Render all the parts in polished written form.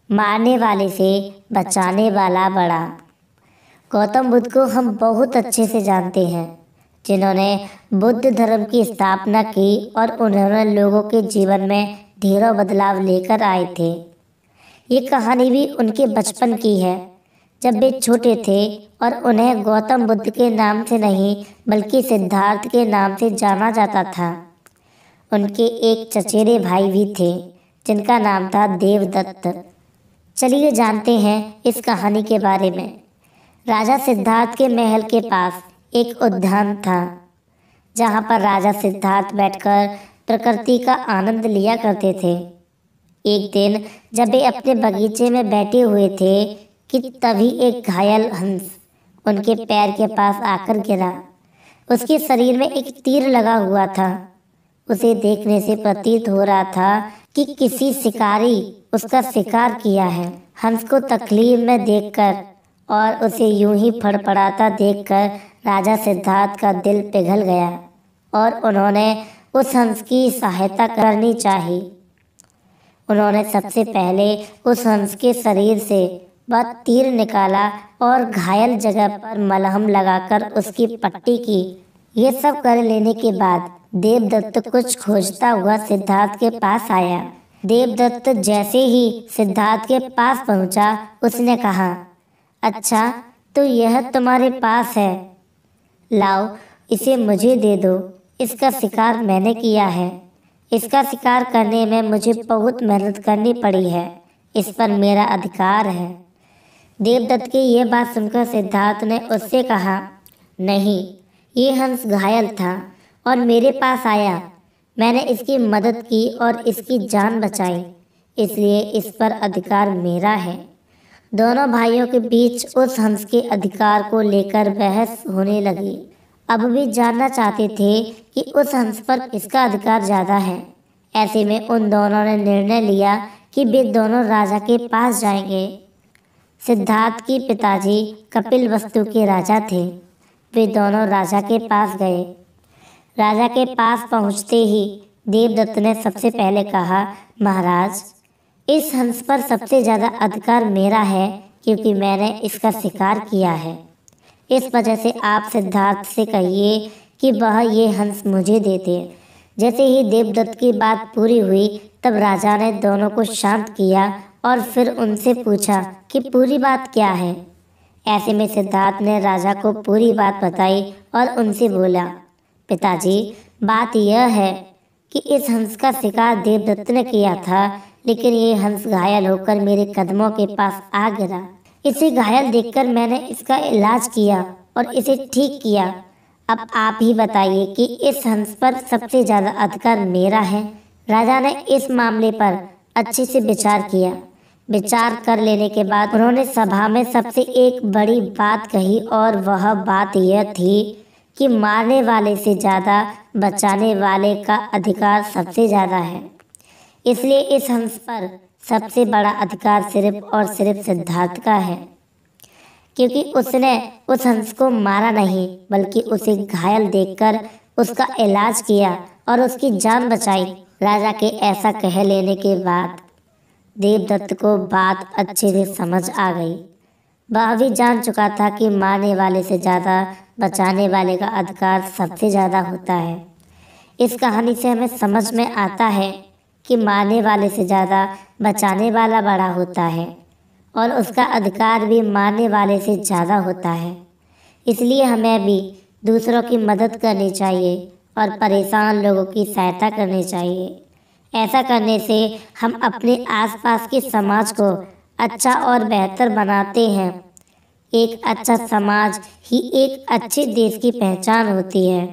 मारने वाले से बचाने वाला बड़ा। गौतम बुद्ध को हम बहुत अच्छे से जानते हैं, जिन्होंने बुद्ध धर्म की स्थापना की और उन्होंने लोगों के जीवन में ढेरों बदलाव लेकर आए थे। ये कहानी भी उनके बचपन की है, जब वे छोटे थे और उन्हें गौतम बुद्ध के नाम से नहीं बल्कि सिद्धार्थ के नाम से जाना जाता था। उनके एक चचेरे भाई भी थे, जिनका नाम था देवदत्त। चलिए जानते हैं इस कहानी के बारे में। राजा सिद्धार्थ के महल के पास एक उद्यान था, जहाँ पर राजा सिद्धार्थ बैठकर प्रकृति का आनंद लिया करते थे। एक दिन जब वे अपने बगीचे में बैठे हुए थे कि तभी एक घायल हंस उनके पैर के पास आकर गिरा। उसके शरीर में एक तीर लगा हुआ था। उसे देखने से प्रतीत हो रहा था कि किसी शिकारी उसका शिकार किया है। हंस को तकलीफ में देखकर और उसे यूं ही फड़फड़ाता देखकर राजा सिद्धार्थ का दिल पिघल गया और उन्होंने उस हंस की सहायता करनी चाहिए। उन्होंने सबसे पहले उस हंस के शरीर से वह तीर निकाला और घायल जगह पर मलहम लगाकर उसकी पट्टी की। ये सब कर लेने के बाद देवदत्त कुछ खोजता हुआ सिद्धार्थ के पास आया। देवदत्त जैसे ही सिद्धार्थ के पास पहुंचा, उसने कहा, अच्छा तो यह तुम्हारे पास है, लाओ इसे मुझे दे दो। इसका शिकार मैंने किया है। इसका शिकार करने में मुझे बहुत मेहनत करनी पड़ी है। इस पर मेरा अधिकार है। देवदत्त की यह बात सुनकर सिद्धार्थ ने उससे कहा, नहीं, ये हंस घायल था और मेरे पास आया। मैंने इसकी मदद की और इसकी जान बचाई, इसलिए इस पर अधिकार मेरा है। दोनों भाइयों के बीच उस हंस के अधिकार को लेकर बहस होने लगी। अब भी जानना चाहते थे कि उस हंस पर किसका अधिकार ज़्यादा है। ऐसे में उन दोनों ने निर्णय लिया कि वे दोनों राजा के पास जाएंगे। सिद्धार्थ के पिताजी कपिलवस्तु के राजा थे। वे दोनों राजा के पास गए। राजा के पास पहुंचते ही देवदत्त ने सबसे पहले कहा, महाराज, इस हंस पर सबसे ज़्यादा अधिकार मेरा है, क्योंकि मैंने इसका शिकार किया है। इस वजह से आप सिद्धार्थ से कहिए कि वह ये हंस मुझे दे दे। जैसे ही देवदत्त की बात पूरी हुई, तब राजा ने दोनों को शांत किया और फिर उनसे पूछा कि पूरी बात क्या है। ऐसे में सिद्धार्थ ने राजा को पूरी बात बताई और उनसे बोला, पिताजी, बात यह है कि इस हंस का शिकार देवदत्त ने किया था, लेकिन ये हंस घायल होकर मेरे कदमों के पास आ गिरा। इसे घायल देखकर मैंने इसका इलाज किया और इसे ठीक किया। अब आप ही बताइए कि इस हंस पर सबसे ज़्यादा अधिकार मेरा है। राजा ने इस मामले पर अच्छे से विचार किया। विचार कर लेने के बाद उन्होंने सभा में सबसे एक बड़ी बात कही और वह बात यह थी कि मारने वाले से ज़्यादा बचाने वाले का अधिकार सबसे ज़्यादा है। इसलिए इस हंस पर सबसे बड़ा अधिकार सिर्फ और सिर्फ सिद्धार्थ का है, क्योंकि उसने उस हंस को मारा नहीं बल्कि उसे घायल देखकर उसका इलाज किया और उसकी जान बचाई। राजा के ऐसा कह लेने के बाद देवदत्त को बात अच्छे से समझ आ गई। वह भी जान चुका था कि मारने वाले से ज़्यादा बचाने वाले का अधिकार सबसे ज़्यादा होता है। इस कहानी से हमें समझ में आता है कि मारने वाले से ज़्यादा बचाने वाला बड़ा होता है और उसका अधिकार भी मारने वाले से ज़्यादा होता है। इसलिए हमें भी दूसरों की मदद करनी चाहिए और परेशान लोगों की सहायता करनी चाहिए। ऐसा करने से हम अपने आसपास के समाज को अच्छा और बेहतर बनाते हैं। एक अच्छा समाज ही एक अच्छे देश की पहचान होती है।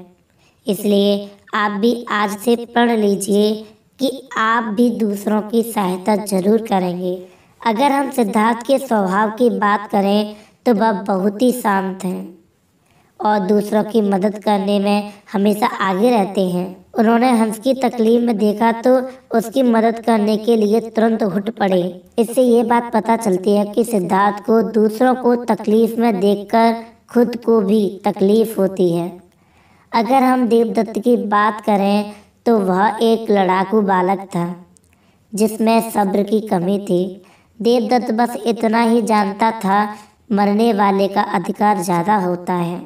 इसलिए आप भी आज से प्रण लीजिए कि आप भी दूसरों की सहायता जरूर करेंगे। अगर हम सिद्धार्थ के स्वभाव की बात करें तो वह बहुत ही शांत हैं और दूसरों की मदद करने में हमेशा आगे रहते हैं। उन्होंने हंस की तकलीफ में देखा तो उसकी मदद करने के लिए तुरंत उठ पड़े। इससे ये बात पता चलती है कि सिद्धार्थ को दूसरों को तकलीफ में देखकर खुद को भी तकलीफ होती है। अगर हम देवदत्त की बात करें तो वह एक लड़ाकू बालक था, जिसमें सब्र की कमी थी। देवदत्त बस इतना ही जानता था, मरने वाले का अधिकार ज़्यादा होता है।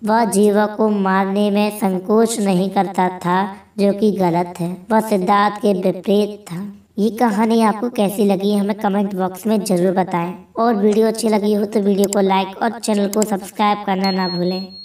वह जीवों को मारने में संकोच नहीं करता था, जो कि गलत है। वह सिद्धार्थ के विपरीत था। ये कहानी आपको कैसी लगी हमें कमेंट बॉक्स में ज़रूर बताएं। और वीडियो अच्छी लगी हो तो वीडियो को लाइक और चैनल को सब्सक्राइब करना ना भूलें।